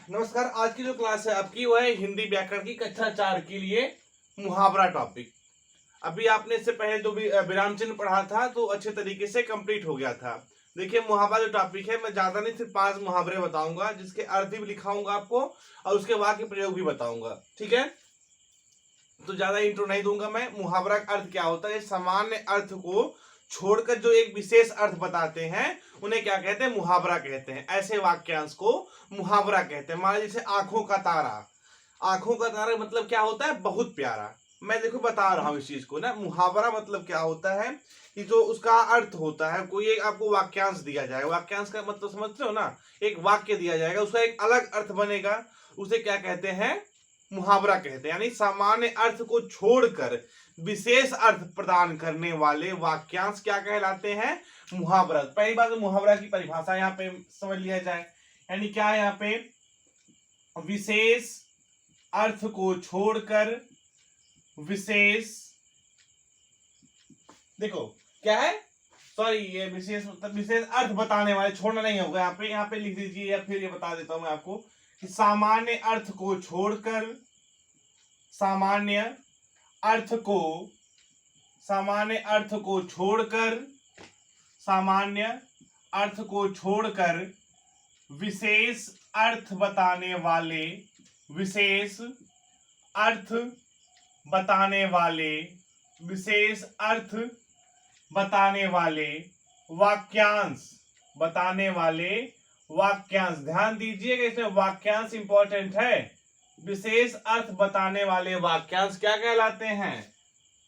नमस्कार। आज की जो क्लास है आपकी वो है हिंदी व्याकरण की कक्षा 4 के लिए मुहावरा टॉपिक। अभी आपने इससे पहले जो भी विराम चिन्ह पढ़ा था तो अच्छे तरीके से कंप्लीट हो गया था। देखिए, मुहावरा जो टॉपिक है मैं ज्यादा नहीं, सिर्फ 5 मुहावरे बताऊंगा जिसके अर्थ भी लिखाऊंगा आपको और उसके वाक्य प्रयोग भी बताऊंगा। ठीक है, तो ज्यादा इंट्रो नहीं दूंगा मैं। मुहावरा का अर्थ क्या होता है? सामान्य अर्थ को छोड़कर जो एक विशेष अर्थ बताते हैं उन्हें क्या कहते हैं? मुहावरा कहते हैं। ऐसे वाक्यांश को मुहावरा कहते हैं। मान लीजिए जैसे आंखों का तारा। आंखों का तारा मतलब क्या होता है? बहुत प्यारा। मैं देखो बता रहा हूं इस चीज को ना। मुहावरा मतलब क्या होता है कि जो उसका अर्थ होता है, कोई एक आपको वाक्यांश दिया जाएगा। वाक्यांश का मतलब समझते हो ना? एक वाक्य दिया जाएगा, उसका एक अलग अर्थ बनेगा, उसे क्या कहते हैं? मुहावरा कहते हैं। यानी सामान्य अर्थ को छोड़कर विशेष अर्थ प्रदान करने वाले वाक्यांश क्या कहलाते हैं? मुहावरा। पहली बात तो मुहावरा की परिभाषा यहाँ पे समझ लिया जाए। यानी क्या है यहाँ पे? विशेष अर्थ को छोड़कर विशेष, देखो क्या है, सॉरी, ये विशेष मतलब विशेष अर्थ बताने वाले, छोड़ना नहीं होगा यहाँ पे लिख दीजिए, या फिर ये बता देता हूं मैं आपको कि सामान्य अर्थ को छोड़कर, सामान्य अर्थ को, सामान्य अर्थ को छोड़कर, सामान्य अर्थ को छोड़कर विशेष अर्थ बताने वाले, विशेष अर्थ बताने वाले, विशेष अर्थ बताने वाले वाक्यांश, बताने वाले वाक्यांश। ध्यान दीजिएगा, इसमें वाक्यांश इंपॉर्टेंट है। विशेष अर्थ बताने वाले वाक्यांश क्या कहलाते हैं?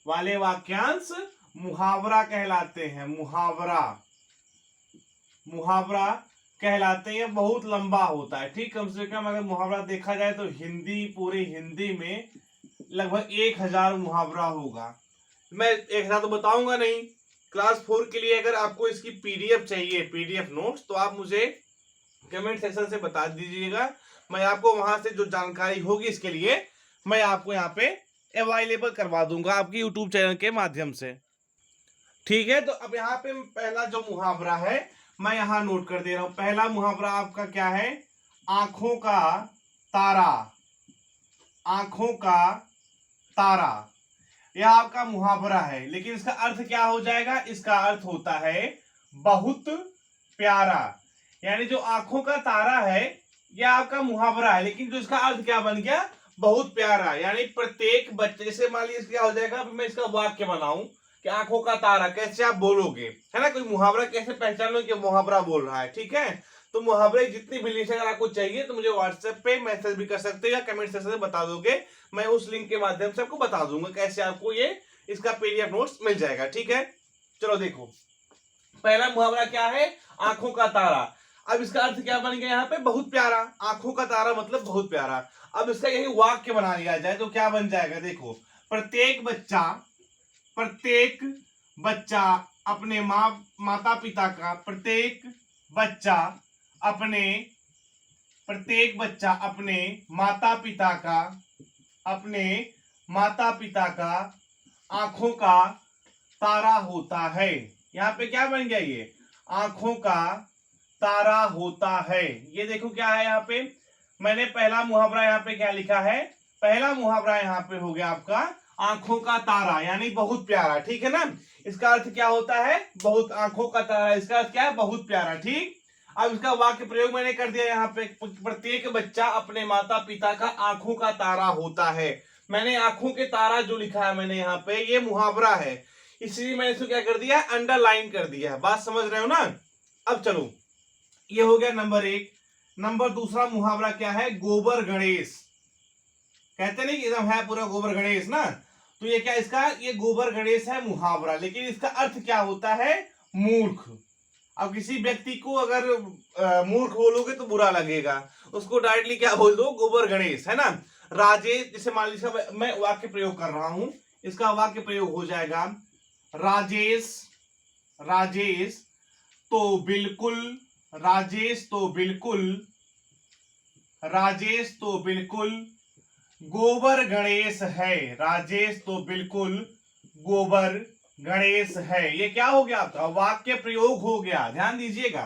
वाले वाक्यांश मुहावरा कहलाते हैं। मुहावरा, मुहावरा कहलाते हैं। बहुत लंबा होता है, ठीक। कम से कम अगर मुहावरा देखा जाए तो हिंदी, पूरी हिंदी में लगभग 1000 मुहावरा होगा। मैं 1000 तो बताऊंगा नहीं। क्लास 4 के लिए अगर आपको इसकी पीडीएफ चाहिए, पीडीएफ नोट्स, तो आप मुझे कमेंट सेक्शन से बता दीजिएगा। मैं आपको वहां से जो जानकारी होगी इसके लिए मैं आपको यहाँ पे अवेलेबल करवा दूंगा आपकी यूट्यूब चैनल के माध्यम से। ठीक है, तो अब यहाँ पे पहला जो मुहावरा है मैं यहाँ नोट कर दे रहा हूं। पहला मुहावरा आपका क्या है? आंखों का तारा। आंखों का तारा, यह आपका मुहावरा है, लेकिन इसका अर्थ क्या हो जाएगा? इसका अर्थ होता है बहुत प्यारा। यानी जो आंखों का तारा है यह आपका मुहावरा है, लेकिन जो इसका अर्थ क्या बन गया? बहुत प्यारा। यानी प्रत्येक बच्चे, जैसे मान लीजिए क्या हो जाएगा, मैं इसका वाक्य बनाऊं कि आंखों का तारा, कैसे आप बोलोगे, है ना? कोई मुहावरा कैसे पहचान लो कि मुहावरा बोल रहा है? ठीक है, तो मुहावरे जितनी भी लिंक अगर आपको चाहिए तो मुझे व्हाट्सएप पे मैसेज भी कर सकते हो या कमेंट सेक्शन में बता दोगे, मैं उस लिंक के माध्यम से आपको बता दूंगा कैसे आपको ये इसका पीडीएफ नोट्स मिल जाएगा। ठीक है, चलो देखो, पहला मुहावरा क्या है? आंखों का तारा। अब इसका अर्थ क्या बन गया यहाँ पे? बहुत प्यारा। आंखों का तारा मतलब बहुत प्यारा। अब इसका यही वाक्य बना लिया जाए तो क्या बन जाएगा? देखो, प्रत्येक बच्चा, प्रत्येक बच्चा अपने माता पिता का, प्रत्येक बच्चा अपने, प्रत्येक बच्चा अपने माता पिता का, अपने माता पिता का आंखों का तारा होता है। यहाँ पे क्या बन गया? ये आंखों का तारा होता है। ये देखो क्या है यहाँ पे, मैंने पहला मुहावरा यहाँ पे क्या लिखा है? पहला मुहावरा यहाँ पे हो गया आपका आंखों का तारा, यानी बहुत प्यारा। ठीक है ना? इसका अर्थ क्या होता है? बहुत, आंखों का तारा, इसका अर्थ क्या है? बहुत प्यारा। ठीक, अब इसका वाक्य प्रयोग मैंने कर दिया यहाँ पे, प्रत्येक बच्चा अपने माता पिता का आंखों का तारा होता है। मैंने आंखों के तारा जो लिखा है मैंने यहाँ पे, ये मुहावरा है, इसलिए मैंने इसको क्या कर दिया? अंडरलाइन कर दिया है। बात समझ रहे हो ना? अब चलो, ये हो गया नंबर 1। नंबर दूसरा मुहावरा क्या है? गोबर गणेश। कहते नहीं कि एकदम है पूरा गोबर गणेश ना, तो ये क्या इसका? ये गोबर गणेश है मुहावरा, लेकिन इसका अर्थ क्या होता है? मूर्ख। अब किसी व्यक्ति को अगर मूर्ख बोलोगे तो बुरा लगेगा, उसको डायरेक्टली क्या बोल दो? गोबर गणेश, है ना? राजेश, जैसे मान लीजिए मैं वाक्य प्रयोग कर रहा हूं, इसका वाक्य प्रयोग हो जाएगा राजेश, राजेश तो बिल्कुल, राजेश तो बिल्कुल, राजेश तो बिल्कुल गोबर गणेश है। राजेश तो बिल्कुल गोबर गणेश है। ये क्या हो गया आपका? वाक्य प्रयोग हो गया। ध्यान दीजिएगा,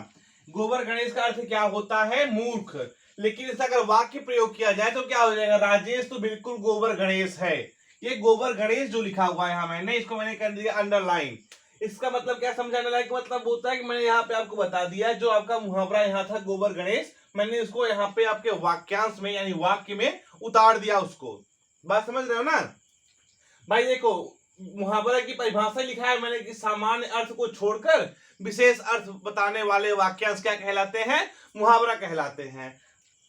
गोबर गणेश का अर्थ क्या होता है? मूर्ख। लेकिन इसका अगर वाक्य प्रयोग किया जाए तो क्या हो जाएगा, राजेश तो बिल्कुल गोबर गणेश है। ये गोबर गणेश जो लिखा हुआ है यहाँ मैंने, इसको मैंने कर दिया अंडरलाइन। इसका मतलब क्या समझाने लायक मतलब होता है कि मैंने यहाँ पे आपको बता दिया जो आपका मुहावरा यहाँ था गोबर गणेश, मैंने इसको यहाँ पे आपके वाक्यांश में यानी वाक्य में उतार दिया उसको। बात समझ रहे हो ना भाई। देखो मुहावरा की परिभाषा लिखा है मैंने कि सामान्य अर्थ को छोड़कर विशेष अर्थ बताने वाले वाक्यांश क्या कहलाते हैं, मुहावरा कहलाते हैं।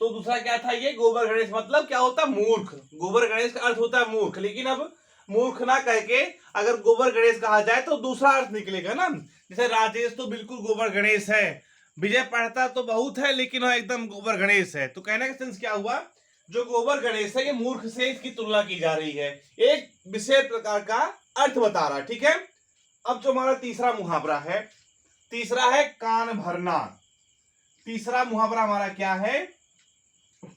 तो दूसरा क्या था, ये गोबर गणेश मतलब क्या होता है, मूर्ख। गोबर गणेश का अर्थ होता है मूर्ख, लेकिन अब मूर्ख ना कह के अगर गोबर गणेश कहा जाए तो दूसरा अर्थ निकलेगा ना। जैसे राजेश तो बिल्कुल गोबर गणेश है, विजय पढ़ता तो बहुत है लेकिन वह एकदम गोबर गणेश है। तो कहने का सेंस क्या हुआ, जो गोबर गणेश है ये मूर्ख से इसकी तुलना की जा रही है, एक विशेष प्रकार का अर्थ बता रहा है। ठीक है, अब जो हमारा तीसरा मुहावरा है, तीसरा है कान भरना। तीसरा मुहावरा हमारा क्या है,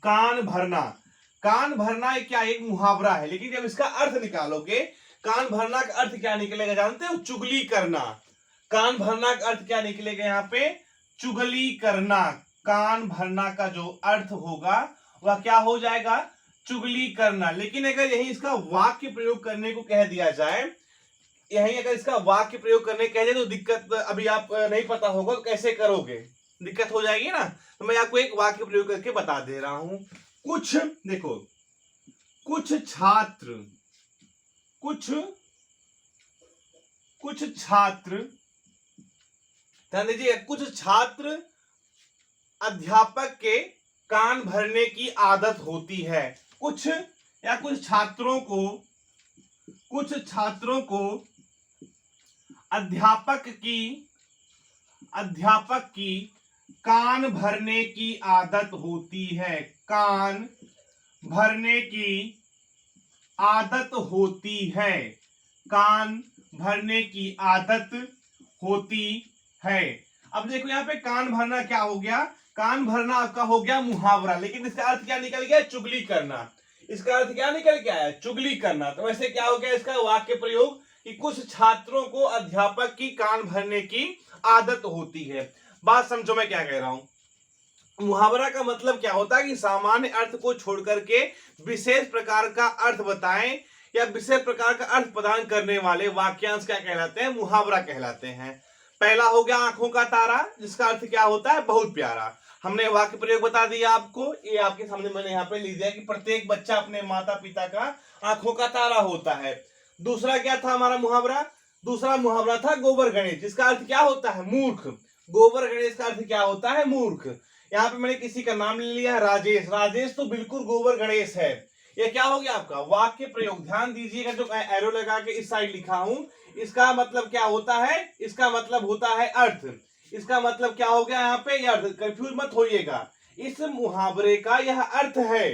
कान भरना। कान भरना क्या एक मुहावरा है, लेकिन जब इसका अर्थ निकालोगे, कान भरना का अर्थ क्या निकलेगा जानते हो, चुगली करना। कान भरना का अर्थ क्या निकलेगा यहाँ पे, चुगली करना। कान भरना का जो अर्थ होगा वह क्या हो जाएगा, चुगली करना। लेकिन अगर यही इसका वाक्य प्रयोग करने को कह दिया जाए, यही अगर इसका वाक्य प्रयोग करने कह दिया तो दिक्कत, अभी आप नहीं पता होगा तो कैसे करोगे, दिक्कत हो जाएगी ना। तो मैं आपको एक वाक्य प्रयोग करके बता दे रहा हूं। कुछ देखो, कुछ छात्र ध्यान दीजिए, कुछ छात्र अध्यापक के कान भरने की आदत होती है। कुछ छात्रों को अध्यापक की कान भरने की आदत होती है। कान भरने की आदत होती है। कान भरने की आदत होती है। अब देखो यहाँ पे कान भरना क्या हो गया, कान भरना आपका हो गया मुहावरा, लेकिन इसका अर्थ क्या निकल गया, चुगली करना। इसका अर्थ क्या निकल के आया, चुगली करना। तो वैसे क्या हो गया इसका वाक्य प्रयोग कि कुछ छात्रों को अध्यापक की कान भरने की आदत होती है। बात समझो मैं क्या कह रहा हूं। मुहावरा का मतलब क्या होता है कि सामान्य अर्थ को छोड़ करके विशेष प्रकार का अर्थ बताएं या विशेष प्रकार का अर्थ प्रदान करने वाले वाक्यांश क्या कहलाते हैं, मुहावरा कहलाते हैं। पहला हो गया आंखों का तारा, जिसका अर्थ क्या होता है, बहुत प्यारा। हमने वाक्य प्रयोग बता दिया आपको, ये आपके सामने मैंने यहाँ पे लिख दिया कि प्रत्येक बच्चा अपने माता पिता का आंखों का तारा होता है। दूसरा क्या था हमारा मुहावरा, दूसरा मुहावरा था गोबर गणेश, जिसका अर्थ क्या होता है, मूर्ख। गोबर गणेश का अर्थ क्या होता है, मूर्ख। यहाँ पे मैंने किसी का नाम ले लिया है राजेश, राजेश तो बिल्कुल गोबर गणेश है। ये क्या हो गया आपका वाक्य प्रयोग। ध्यान दीजिएगा जो एरो लगा के इस साइड लिखा हूं, इसका मतलब क्या होता है, इसका मतलब होता है अर्थ। इसका मतलब क्या हो गया यहाँ पे, अर्थ। कंफ्यूज मत होइएगा, इस मुहावरे का यह अर्थ है।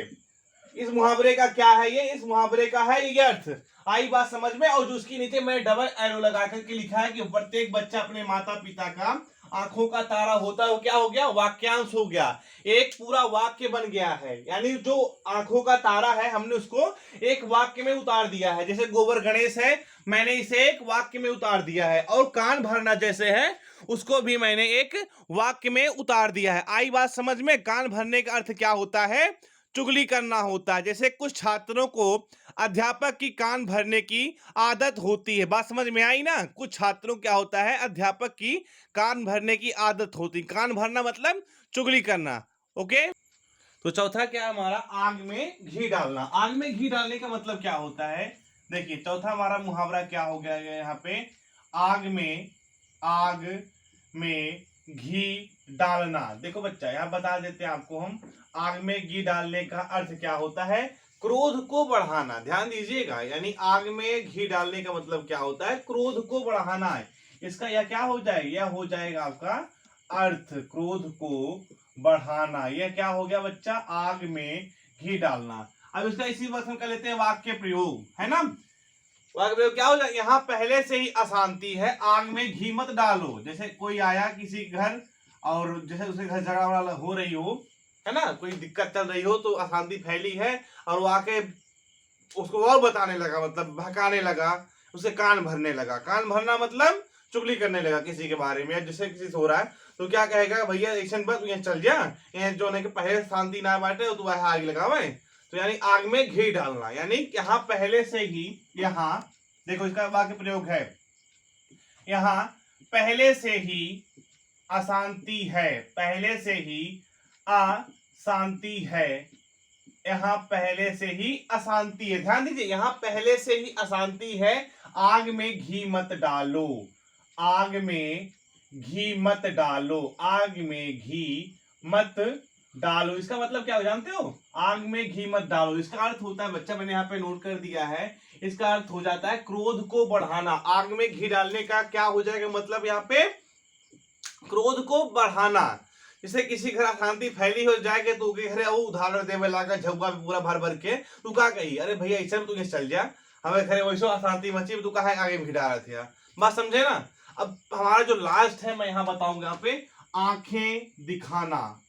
इस मुहावरे का क्या है ये, इस मुहावरे का है ये अर्थ। आई बात समझ में। और जो उसके नीचे मैंने डबल एरो लगा करके लिखा है कि प्रत्येक बच्चा अपने माता पिता का आंखों का तारा होता है, वो क्या हो गया, वाक्यांश हो गया, एक पूरा वाक्य बन गया है। यानी जो आंखों का तारा है हमने उसको एक वाक्य में उतार दिया है। जैसे गोबर गणेश है, मैंने इसे एक वाक्य में उतार दिया है, और कान भरना जैसे है उसको भी मैंने एक वाक्य में उतार दिया है। आई बात समझ में। कान भरने का अर्थ क्या होता है, चुगली करना होता है। जैसे कुछ छात्रों को अध्यापक की कान भरने की आदत होती है। बात समझ में आई ना। कुछ छात्रों क्या होता है, अध्यापक की कान भरने की आदत होती है। कान भरना मतलब चुगली करना। ओके। तो चौथा क्या हमारा, आग में घी डालना। आग में घी डालने का मतलब क्या होता है, देखिए चौथा हमारा मुहावरा क्या हो गया यहाँ पे, आग में घी डालना। देखो बच्चा यहाँ बता देते हैं आपको हम, आग में घी डालने का अर्थ क्या होता है, क्रोध को बढ़ाना। ध्यान दीजिएगा, यानी आग में घी डालने का मतलब क्या होता है, क्रोध को बढ़ाना है। इसका यह क्या हो जाएगा, यह हो जाएगा आपका अर्थ, क्रोध को बढ़ाना। यह क्या हो गया बच्चा, आग में घी डालना। अब इसका इसी वक्त हम कर लेते हैं वाक्य प्रयोग, है ना। वाक्य प्रयोग क्या हो जाए, यहाँ पहले से ही अशांति है, आग में घी मत डालो। जैसे कोई आया किसी घर और जैसे उसके घर झगड़ा वगड़ा हो रही हो, है ना, कोई दिक्कत चल रही हो, तो अशांति फैली है और वो आके उसको और बताने लगा, मतलब भड़काने लगा, उसे कान भरने लगा। कान भरना मतलब चुगली करने लगा किसी के बारे में, जैसे किसी से हो रहा है तो क्या कहेगा, भैया ऐसन पर तू यहाँ चल जा, यहाँ जो है कि पहले शांति ना बांटे तो वह आग लगावे। तो यानी आग में घी डालना, यानी यहाँ पहले से ही, यहाँ देखो इसका वाक्य प्रयोग है, यहाँ पहले से ही अशांति है, पहले से ही अशांति है, यहाँ पहले से ही अशांति है। ध्यान दीजिए, यहाँ पहले से ही अशांति है, आग में घी मत डालो, आग में घी मत डालो, आग में घी मत डालो। इसका मतलब क्या हो जानते हो, आग में घी मत डालो, इसका अर्थ होता है, बच्चा मैंने यहाँ पे नोट कर दिया है, इसका अर्थ हो जाता है क्रोध को बढ़ाना। आग में घी डालने का क्या हो जाएगा मतलब, यहाँ पे क्रोध को बढ़ाना। जैसे किसी घर अशांति फैली हो जाएगी तो घर वो उदाहरण देवे लागा झुआ पूरा भर भर के, तू का कही अरे भैया ऐसा में तू ये चल जा, हमें घरे वैसे अशांति मची, तू कहा आगे भी डाल रहे थे। बात समझे ना। अब हमारा जो लास्ट है मैं यहाँ बताऊंगा, यहाँ पे आंखें दिखाना,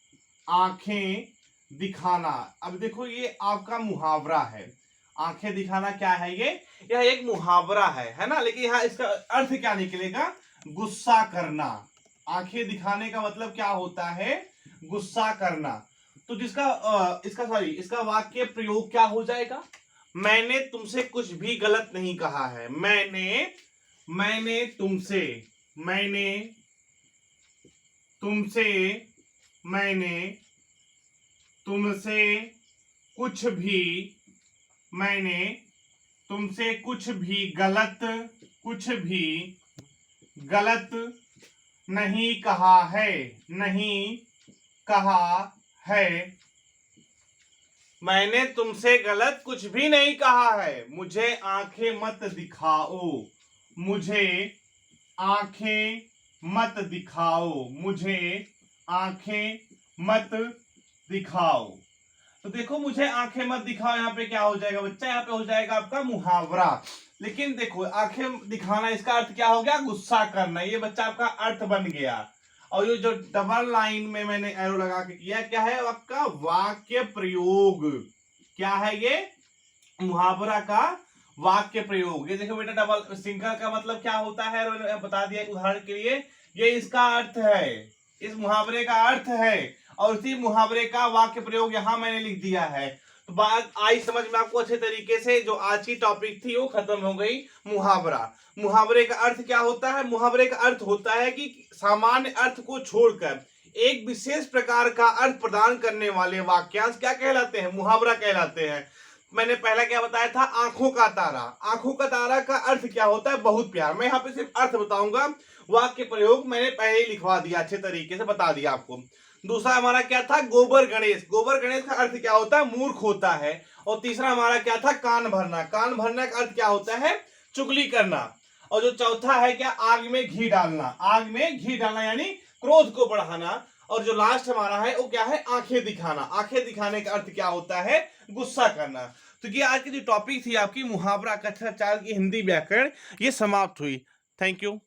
आंखें दिखाना। अब देखो ये आपका मुहावरा है, आंखें दिखाना क्या है, ये यह एक मुहावरा है ना, लेकिन यहाँ इसका अर्थ क्या निकलेगा, गुस्सा करना। आंखें दिखाने का मतलब क्या होता है, गुस्सा करना। तो इसका वाक्य प्रयोग क्या हो जाएगा, मैंने तुमसे कुछ भी गलत नहीं कहा है, मैंने तुमसे कुछ भी गलत नहीं कहा है, मैंने तुमसे गलत कुछ भी नहीं कहा है, मुझे आंखें मत दिखाओ, मुझे आंखें मत दिखाओ, मुझे आंखें मत दिखाओ। तो देखो मुझे आंखें मत दिखाओ, यहाँ पे क्या हो जाएगा बच्चा, यहाँ पे हो जाएगा आपका मुहावरा। लेकिन देखो आंखें दिखाना, इसका अर्थ क्या हो गया, गुस्सा करना। ये बच्चा आपका अर्थ बन गया। और ये जो डबल लाइन में मैंने एरो लगा के किया, क्या है आपका वाक्य प्रयोग, क्या है ये, मुहावरा का वाक्य प्रयोग। ये देखो बेटा डबल सिंगल का मतलब क्या होता है, बता दिया उदाहरण के लिए, ये इसका अर्थ है, इस मुहावरे का अर्थ है, और इसी मुहावरे का वाक्य प्रयोग यहाँ मैंने लिख दिया है। तो बात आई समझ में आपको अच्छे तरीके से। जो आज की टॉपिक थी वो खत्म हो गई। मुहावरे का अर्थ क्या होता है, मुहावरे का अर्थ होता है कि सामान्य अर्थ को छोड़कर एक विशेष प्रकार का अर्थ प्रदान करने वाले वाक्यांश क्या कहलाते हैं, मुहावरा कहलाते हैं। मैंने पहला क्या बताया था, आंखों का तारा। आंखों का तारा का अर्थ क्या होता है, बहुत प्यार। मैं यहाँ पे सिर्फ अर्थ बताऊंगा, वाक्य प्रयोग मैंने पहले ही लिखवा दिया, अच्छे तरीके से बता दिया आपको। दूसरा हमारा क्या था, गोबर गणेश। गोबर गणेश का अर्थ क्या होता है, मूर्ख होता है। और तीसरा हमारा क्या था, कान भरना। कान भरना का अर्थ क्या होता है, चुगली करना। और जो चौथा है क्या, आग में घी डालना। आग में घी डालना यानी क्रोध को बढ़ाना। और जो लास्ट हमारा है वो क्या है, आंखें दिखाना। आंखें दिखाने का अर्थ क्या होता है, गुस्सा करना। तो ये आज की जो टॉपिक थी आपकी मुहावरा कक्षा 4 की हिंदी व्याकरण, ये समाप्त हुई। Thank you.